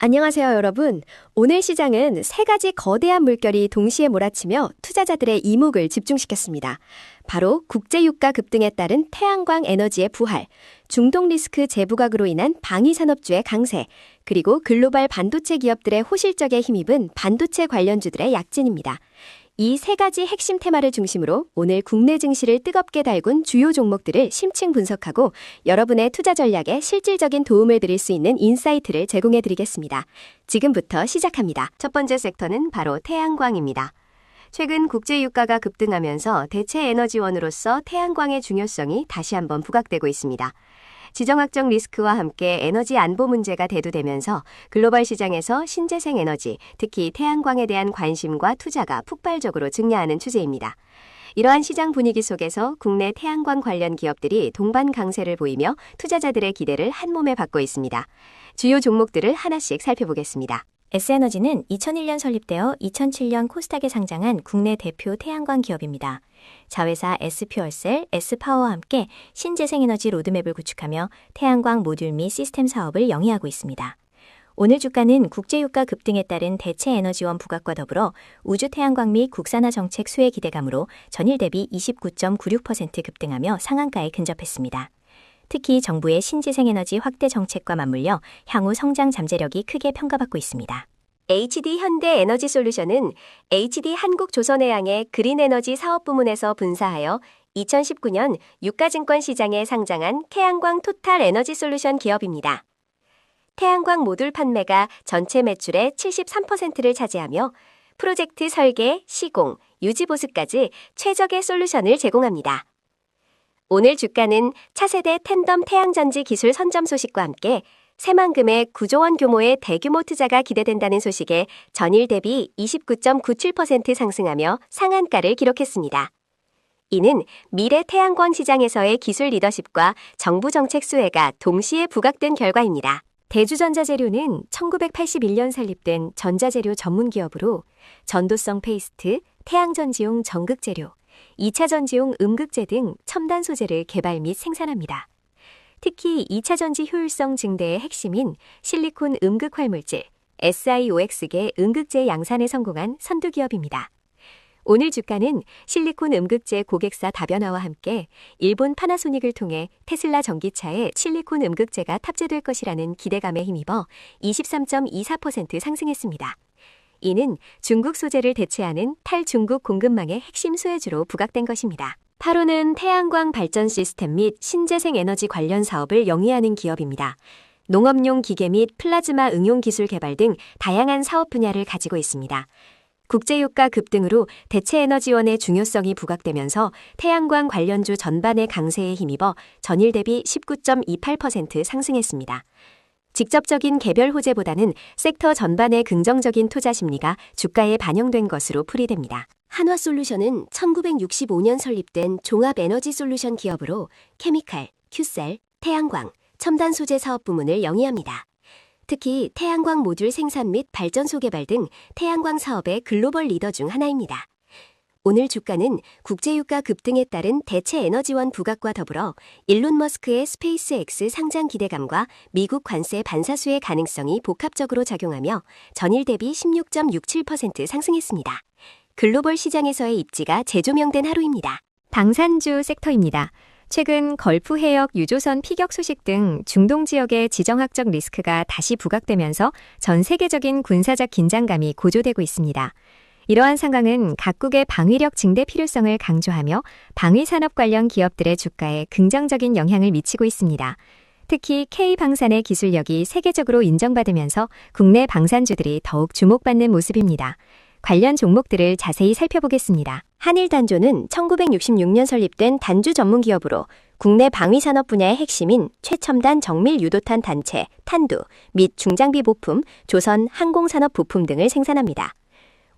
안녕하세요, 여러분. 오늘 시장은 세 가지 거대한 물결이 동시에 몰아치며 투자자들의 이목을 집중시켰습니다. 바로 국제유가 급등에 따른 태양광 에너지의 부활, 중동 리스크 재부각으로 인한 방위산업주의 강세, 그리고 글로벌 반도체 기업들의 호실적에 힘입은 반도체 관련주들의 약진입니다. 이 세 가지 핵심 테마를 중심으로 오늘 국내 증시를 뜨겁게 달군 주요 종목들을 심층 분석하고 여러분의 투자 전략에 실질적인 도움을 드릴 수 있는 인사이트를 제공해 드리겠습니다. 지금부터 시작합니다. 첫 번째 섹터는 바로 태양광입니다. 최근 국제유가가 급등하면서 대체 에너지원으로서 태양광의 중요성이 다시 한번 부각되고 있습니다. 지정학적 리스크와 함께 에너지 안보 문제가 대두되면서 글로벌 시장에서 신재생 에너지, 특히 태양광에 대한 관심과 투자가 폭발적으로 증가하는 추세입니다. 이러한 시장 분위기 속에서 국내 태양광 관련 기업들이 동반 강세를 보이며 투자자들의 기대를 한몸에 받고 있습니다. 주요 종목들을 하나씩 살펴보겠습니다. S에너지는 2001년 설립되어 2007년 코스닥에 상장한 국내 대표 태양광 기업입니다. 자회사 S퓨얼셀, S파워와 함께 신재생에너지 로드맵을 구축하며 태양광 모듈 및 시스템 사업을 영위하고 있습니다. 오늘 주가는 국제유가 급등에 따른 대체 에너지원 부각과 더불어 우주 태양광 및 국산화 정책 수혜 기대감으로 전일 대비 29.96% 급등하며 상한가에 근접했습니다. 특히 정부의 신재생에너지 확대 정책과 맞물려 향후 성장 잠재력이 크게 평가받고 있습니다. HD 현대에너지솔루션은 HD 한국조선해양의 그린에너지 사업부문에서 분사하여 2019년 유가증권 시장에 상장한 태양광 토탈에너지솔루션 기업입니다. 태양광 모듈 판매가 전체 매출의 73%를 차지하며 프로젝트 설계, 시공, 유지보수까지 최적의 솔루션을 제공합니다. 오늘 주가는 차세대 텐덤 태양전지 기술 선점 소식과 함께 새만금의 9조 원 규모의 대규모 투자가 기대된다는 소식에 전일 대비 29.97% 상승하며 상한가를 기록했습니다. 이는 미래 태양광 시장에서의 기술 리더십과 정부 정책 수혜가 동시에 부각된 결과입니다. 대주전자재료는 1981년 설립된 전자재료 전문 기업으로 전도성 페이스트, 태양전지용 전극재료, 2차 전지용 음극재 등 첨단 소재를 개발 및 생산합니다. 특히 2차 전지 효율성 증대의 핵심인 실리콘 음극 활물질, SiOX계 음극재 양산에 성공한 선두 기업입니다. 오늘 주가는 실리콘 음극재 고객사 다변화와 함께 일본 파나소닉을 통해 테슬라 전기차에 실리콘 음극재가 탑재될 것이라는 기대감에 힘입어 23.24% 상승했습니다. 이는 중국 소재를 대체하는 탈중국 공급망의 핵심 수혜주로 부각된 것입니다. 8호는 태양광 발전 시스템 및 신재생 에너지 관련 사업을 영위하는 기업입니다. 농업용 기계 및 플라즈마 응용 기술 개발 등 다양한 사업 분야를 가지고 있습니다. 국제유가 급등으로 대체 에너지원의 중요성이 부각되면서 태양광 관련주 전반의 강세에 힘입어 전일 대비 19.28% 상승했습니다. 직접적인 개별 호재보다는 섹터 전반의 긍정적인 투자 심리가 주가에 반영된 것으로 풀이됩니다. 한화솔루션은 1965년 설립된 종합에너지솔루션 기업으로 케미칼, 큐셀, 태양광, 첨단 소재 사업 부문을 영위합니다. 특히 태양광 모듈 생산 및 발전소 개발 등 태양광 사업의 글로벌 리더 중 하나입니다. 오늘 주가는 국제유가 급등에 따른 대체 에너지원 부각과 더불어 일론 머스크의 스페이스X 상장 기대감과 미국 관세 반사수의 가능성이 복합적으로 작용하며 전일 대비 16.67% 상승했습니다. 글로벌 시장에서의 입지가 재조명된 하루입니다. 방산주 섹터입니다. 최근 걸프 해역 유조선 피격 소식 등 중동 지역의 지정학적 리스크가 다시 부각되면서 전 세계적인 군사적 긴장감이 고조되고 있습니다. 이러한 상황은 각국의 방위력 증대 필요성을 강조하며 방위산업 관련 기업들의 주가에 긍정적인 영향을 미치고 있습니다. 특히 K방산의 기술력이 세계적으로 인정받으면서 국내 방산주들이 더욱 주목받는 모습입니다. 관련 종목들을 자세히 살펴보겠습니다. 한일단조는 1966년 설립된 단주 전문 기업으로 국내 방위산업 분야의 핵심인 최첨단 정밀 유도탄 단체, 탄두 및 중장비 부품, 조선 항공산업 부품 등을 생산합니다.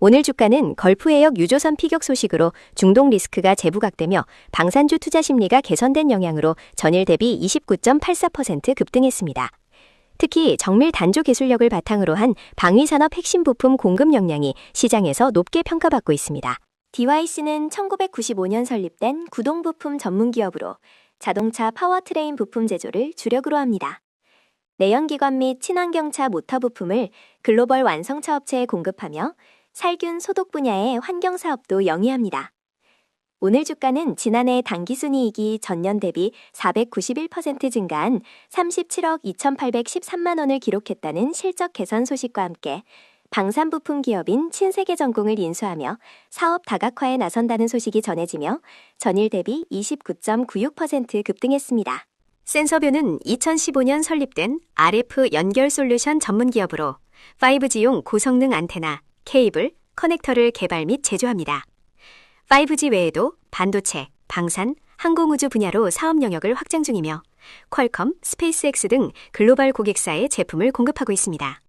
오늘 주가는 걸프해역 유조선 피격 소식으로 중동 리스크가 재부각되며 방산주 투자 심리가 개선된 영향으로 전일 대비 29.84% 급등했습니다. 특히 정밀 단조 기술력을 바탕으로 한 방위산업 핵심 부품 공급 역량이 시장에서 높게 평가받고 있습니다. DYC는 1995년 설립된 구동 부품 전문 기업으로 자동차 파워트레인 부품 제조를 주력으로 합니다. 내연기관 및 친환경차 모터 부품을 글로벌 완성차 업체에 공급하며 살균 소독 분야의 환경 사업도 영위합니다. 오늘 주가는 지난해 당기순이익이 전년 대비 491% 증가한 37억 2,813만 원을 기록했다는 실적 개선 소식과 함께 방산부품 기업인 친세계전공을 인수하며 사업 다각화에 나선다는 소식이 전해지며 전일 대비 29.96% 급등했습니다. 센서뷰는 2015년 설립된 RF 연결 솔루션 전문 기업으로 5G용 고성능 안테나, 케이블, 커넥터를 개발 및 제조합니다. 5G 외에도 반도체, 방산, 항공우주 분야로 사업 영역을 확장 중이며 퀄컴, 스페이스X 등 글로벌 고객사에 제품을 공급하고 있습니다.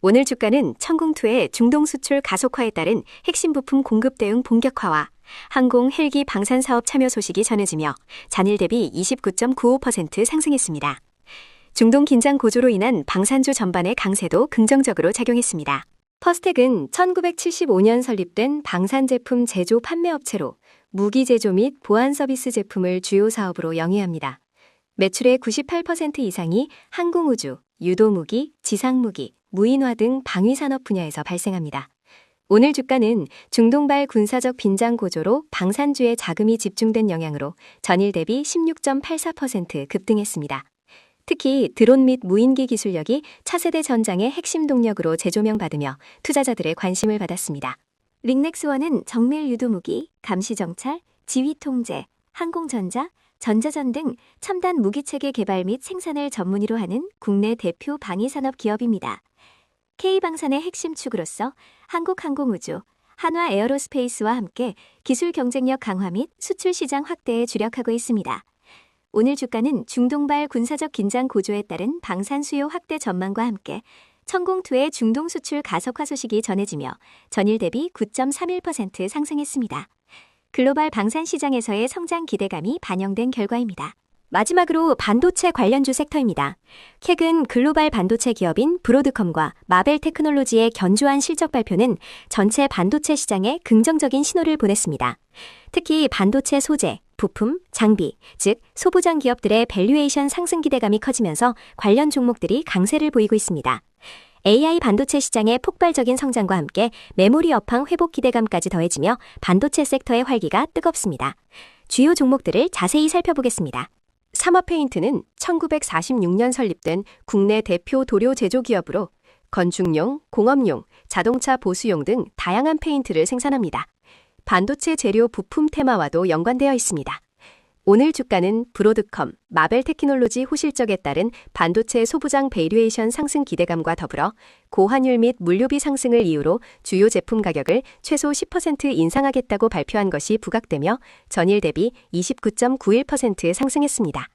오늘 주가는 천궁2의 중동 수출 가속화에 따른 핵심 부품 공급 대응 본격화와 항공 헬기 방산 사업 참여 소식이 전해지며 전일 대비 29.95% 상승했습니다. 중동 긴장 고조로 인한 방산주 전반의 강세도 긍정적으로 작용했습니다. 퍼스텍은 1975년 설립된 방산 제품 제조 판매 업체로 무기 제조 및 보안 서비스 제품을 주요 사업으로 영위합니다. 매출의 98% 이상이 항공우주, 유도무기, 지상무기, 무인화 등 방위산업 분야에서 발생합니다. 오늘 주가는 중동발 군사적 빈장 고조로 방산주에 자금이 집중된 영향으로 전일 대비 16.84% 급등했습니다. 특히 드론 및 무인기 기술력이 차세대 전장의 핵심 동력으로 재조명받으며 투자자들의 관심을 받았습니다. 링넥스원은 정밀 유도무기, 감시정찰, 지휘통제, 항공전자, 전자전 등 첨단 무기체계 개발 및 생산을 전문으로 하는 국내 대표 방위산업 기업입니다. K방산의 핵심 축으로서 한국항공우주, 한화에어로스페이스와 함께 기술 경쟁력 강화 및 수출 시장 확대에 주력하고 있습니다. 오늘 주가는 중동발 군사적 긴장 고조에 따른 방산 수요 확대 전망과 함께 천궁2의 중동 수출 가속화 소식이 전해지며 전일 대비 9.31% 상승했습니다. 글로벌 방산 시장에서의 성장 기대감이 반영된 결과입니다. 마지막으로 반도체 관련주 섹터입니다. 최근 글로벌 반도체 기업인 브로드컴과 마벨 테크놀로지의 견조한 실적 발표는 전체 반도체 시장에 긍정적인 신호를 보냈습니다. 특히 반도체 소재, 부품, 장비, 즉 소부장 기업들의 밸류에이션 상승 기대감이 커지면서 관련 종목들이 강세를 보이고 있습니다. AI 반도체 시장의 폭발적인 성장과 함께 메모리 업황 회복 기대감까지 더해지며 반도체 섹터의 활기가 뜨겁습니다. 주요 종목들을 자세히 살펴보겠습니다. 삼화페인트는 1946년 설립된 국내 대표 도료 제조 기업으로 건축용, 공업용, 자동차 보수용 등 다양한 페인트를 생산합니다. 반도체 재료 부품 테마와도 연관되어 있습니다. 오늘 주가는 브로드컴, 마벨 테크놀로지 호실적에 따른 반도체 소부장 밸류에이션 상승 기대감과 더불어 고환율 및 물류비 상승을 이유로 주요 제품 가격을 최소 10% 인상하겠다고 발표한 것이 부각되며 전일 대비 29.91% 상승했습니다.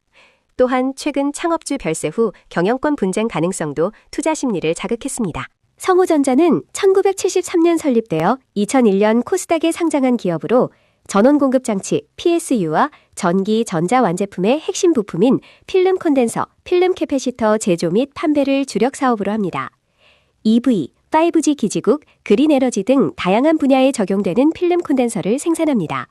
또한 최근 창업주 별세 후 경영권 분쟁 가능성도 투자 심리를 자극했습니다. 성우전자는 1973년 설립되어 2001년 코스닥에 상장한 기업으로 전원 공급 장치 PSU와 전기 전자 완제품의 핵심 부품인 필름 콘덴서, 필름 캐패시터 제조 및 판매를 주력 사업으로 합니다. EV, 5G 기지국, 그린 에너지 등 다양한 분야에 적용되는 필름 콘덴서를 생산합니다.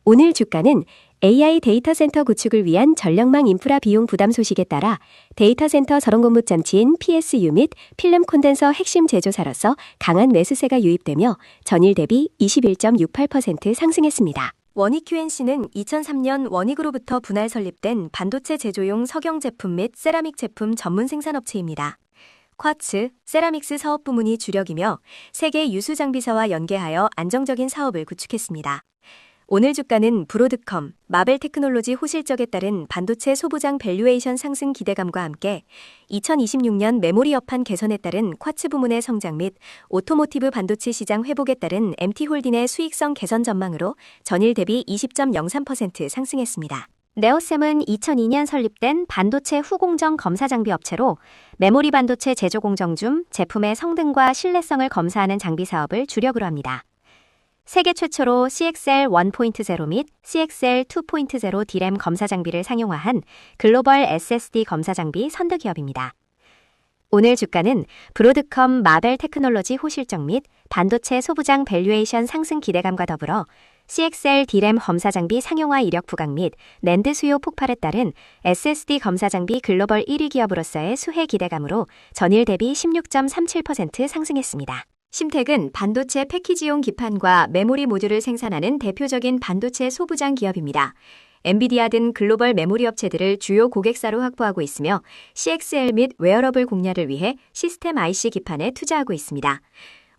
오늘 주가는 AI 데이터 센터 구축을 위한 전력망 인프라 비용 부담 소식에 따라 데이터 센터 전원 공급 장치인 PSU 및 필름 콘덴서 핵심 제조사로서 강한 매수세가 유입되며 전일 대비 21.68% 상승했습니다. 원익 QNC는 2003년 원익으로부터 분할 설립된 반도체 제조용 석영 제품 및 세라믹 제품 전문 생산업체입니다. 쿼츠, 세라믹스 사업 부문이 주력이며 세계 유수 장비사와 연계하여 안정적인 사업을 구축했습니다. 오늘 주가는 브로드컴, 마벨 테크놀로지 호실적에 따른 반도체 소부장 밸류에이션 상승 기대감과 함께 2026년 메모리 업황 개선에 따른 쿼츠 부문의 성장 및 오토모티브 반도체 시장 회복에 따른 MT홀딩의 수익성 개선 전망으로 전일 대비 20.03% 상승했습니다. 네오셈은 2002년 설립된 반도체 후공정 검사 장비 업체로 메모리 반도체 제조 공정 중 제품의 성능과 신뢰성을 검사하는 장비 사업을 주력으로 합니다. 세계 최초로 CXL 1.0 및 CXL 2.0 D램 검사 장비를 상용화한 글로벌 SSD 검사 장비 선두 기업입니다. 오늘 주가는 브로드컴 마벨 테크놀로지 호실적 및 반도체 소부장 밸류에이션 상승 기대감과 더불어 CXL D램 검사 장비 상용화 이력 부각 및 낸드 수요 폭발에 따른 SSD 검사 장비 글로벌 1위 기업으로서의 수혜 기대감으로 전일 대비 16.37% 상승했습니다. 심택은 반도체 패키지용 기판과 메모리 모듈을 생산하는 대표적인 반도체 소부장 기업입니다. 엔비디아 등 글로벌 메모리 업체들을 주요 고객사로 확보하고 있으며 CXL 및 웨어러블 공략을 위해 시스템 IC 기판에 투자하고 있습니다.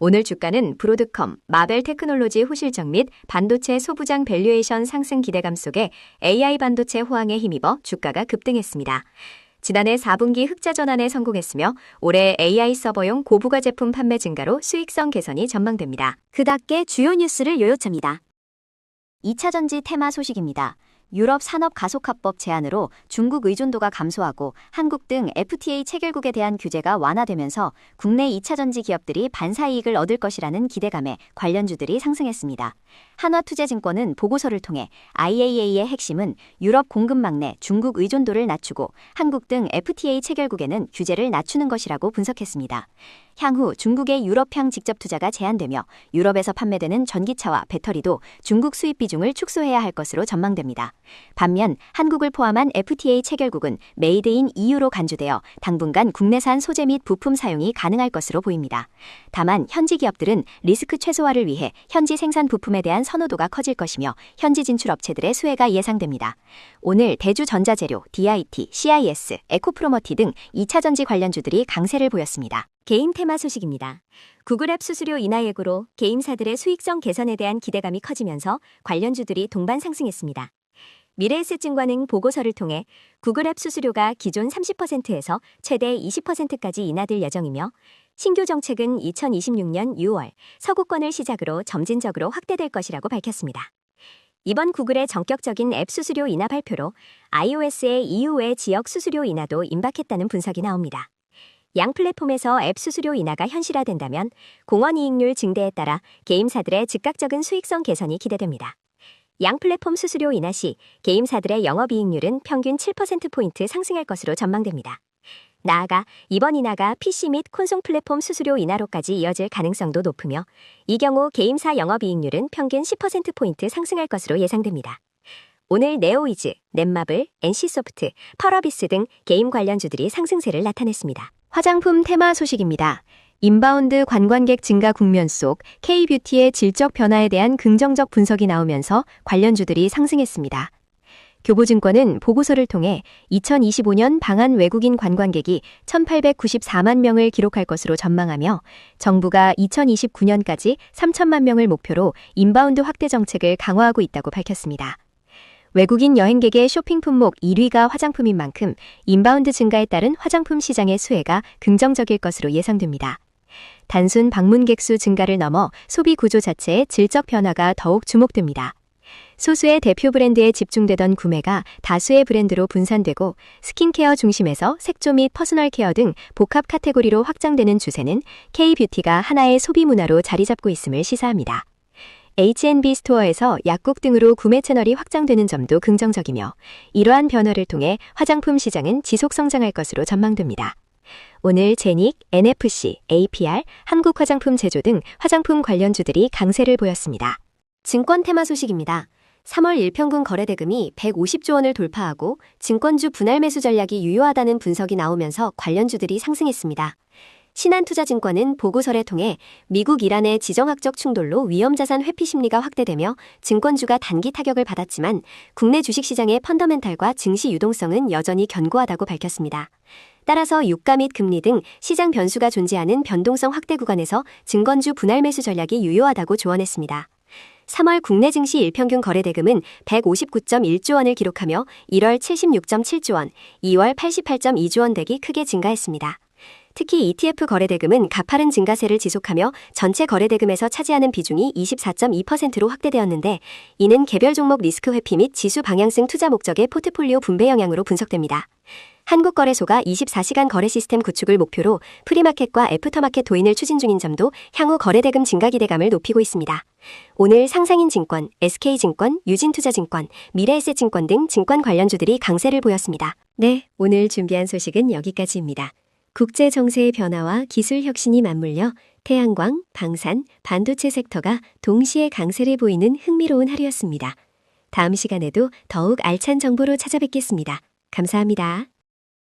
오늘 주가는 브로드컴, 마벨 테크놀로지 호실적 및 반도체 소부장 밸류에이션 상승 기대감 속에 AI 반도체 호황에 힘입어 주가가 급등했습니다. 지난해 4분기 흑자 전환에 성공했으며 올해 AI 서버용 고부가 제품 판매 증가로 수익성 개선이 전망됩니다. 그답게 주요 뉴스를 요요합니다. 2차 전지 테마 소식입니다. 유럽 산업 가속화법 제안으로 중국 의존도가 감소하고 한국 등 FTA 체결국에 대한 규제가 완화되면서 국내 2차 전지 기업들이 반사이익을 얻을 것이라는 기대감에 관련주들이 상승했습니다. 한화투자증권은 보고서를 통해 IAEA의 핵심은 유럽 공급 막내 중국 의존도를 낮추고 한국 등 FTA 체결국에는 규제를 낮추는 것이라고 분석했습니다. 향후 중국의 유럽향 직접 투자가 제한되며 유럽에서 판매되는 전기차와 배터리도 중국 수입 비중을 축소해야 할 것으로 전망됩니다. 반면 한국을 포함한 FTA 체결국은 메이드 인 EU로 간주되어 당분간 국내산 소재 및 부품 사용이 가능할 것으로 보입니다. 다만 현지 기업들은 리스크 최소화를 위해 현지 생산 부품에 대한 선호도가 커질 것이며 현지 진출 업체들의 수혜가 예상됩니다. 오늘 대주전자재료, DIT, CIS, 에코프로머티 등 2차 전지 관련주들이 강세를 보였습니다. 게임 테마 소식입니다. 구글 앱 수수료 인하 예고로 게임사들의 수익성 개선에 대한 기대감이 커지면서 관련주들이 동반 상승했습니다. 미래에셋증권은 보고서를 통해 구글 앱 수수료가 기존 30%에서 최대 20%까지 인하될 예정이며 신규 정책은 2026년 6월 서구권을 시작으로 점진적으로 확대될 것이라고 밝혔습니다. 이번 구글의 전격적인 앱 수수료 인하 발표로 iOS의 EU의 지역 수수료 인하도 임박했다는 분석이 나옵니다. 양 플랫폼에서 앱 수수료 인하가 현실화된다면 공원 이익률 증대에 따라 게임사들의 즉각적인 수익성 개선이 기대됩니다. 양 플랫폼 수수료 인하 시 게임사들의 영업이익률은 평균 7%포인트 상승할 것으로 전망됩니다. 나아가 이번 인하가 PC 및 콘솔 플랫폼 수수료 인하로까지 이어질 가능성도 높으며 이 경우 게임사 영업이익률은 평균 10%포인트 상승할 것으로 예상됩니다. 오늘 네오이즈, 넷마블, NC소프트, 펄어비스 등 게임 관련주들이 상승세를 나타냈습니다. 화장품 테마 소식입니다. 인바운드 관광객 증가 국면 속 K뷰티의 질적 변화에 대한 긍정적 분석이 나오면서 관련주들이 상승했습니다. 교보증권은 보고서를 통해 2025년 방한 외국인 관광객이 1,894만 명을 기록할 것으로 전망하며 정부가 2029년까지 3천만 명을 목표로 인바운드 확대 정책을 강화하고 있다고 밝혔습니다. 외국인 여행객의 쇼핑 품목 1위가 화장품인 만큼 인바운드 증가에 따른 화장품 시장의 수혜가 긍정적일 것으로 예상됩니다. 단순 방문객 수 증가를 넘어 소비 구조 자체의 질적 변화가 더욱 주목됩니다. 소수의 대표 브랜드에 집중되던 구매가 다수의 브랜드로 분산되고 스킨케어 중심에서 색조 및 퍼스널 케어 등 복합 카테고리로 확장되는 추세는 K뷰티가 하나의 소비 문화로 자리 잡고 있음을 시사합니다. H&B 스토어에서 약국 등으로 구매 채널이 확장되는 점도 긍정적이며 이러한 변화를 통해 화장품 시장은 지속 성장할 것으로 전망됩니다. 오늘 제닉, NFC, APR, 한국화장품 제조 등 화장품 관련주들이 강세를 보였습니다. 증권 테마 소식입니다. 3월 일평균 거래대금이 150조 원을 돌파하고 증권주 분할 매수 전략이 유효하다는 분석이 나오면서 관련주들이 상승했습니다. 신한투자증권은 보고서를 통해 미국 이란의 지정학적 충돌로 위험자산 회피 심리가 확대되며 증권주가 단기 타격을 받았지만 국내 주식시장의 펀더멘탈과 증시 유동성은 여전히 견고하다고 밝혔습니다. 따라서 유가 및 금리 등 시장 변수가 존재하는 변동성 확대 구간에서 증권주 분할 매수 전략이 유효하다고 조언했습니다. 3월 국내 증시 일평균 거래대금은 159.1조 원을 기록하며 1월 76.7조 원, 2월 88.2조 원 덱이 크게 증가했습니다. 특히 ETF 거래대금은 가파른 증가세를 지속하며 전체 거래대금에서 차지하는 비중이 24.2%로 확대되었는데 이는 개별 종목 리스크 회피 및 지수 방향성 투자 목적의 포트폴리오 분배 영향으로 분석됩니다. 한국거래소가 24시간 거래 시스템 구축을 목표로 프리마켓과 애프터마켓 도입을 추진 중인 점도 향후 거래대금 증가 기대감을 높이고 있습니다. 오늘 상상인증권, SK증권, 유진투자증권, 미래에셋증권 등 증권 관련주들이 강세를 보였습니다. 네, 오늘 준비한 소식은 여기까지입니다. 국제 정세의 변화와 기술 혁신이 맞물려 태양광, 방산, 반도체 섹터가 동시에 강세를 보이는 흥미로운 하루였습니다. 다음 시간에도 더욱 알찬 정보로 찾아뵙겠습니다. 감사합니다.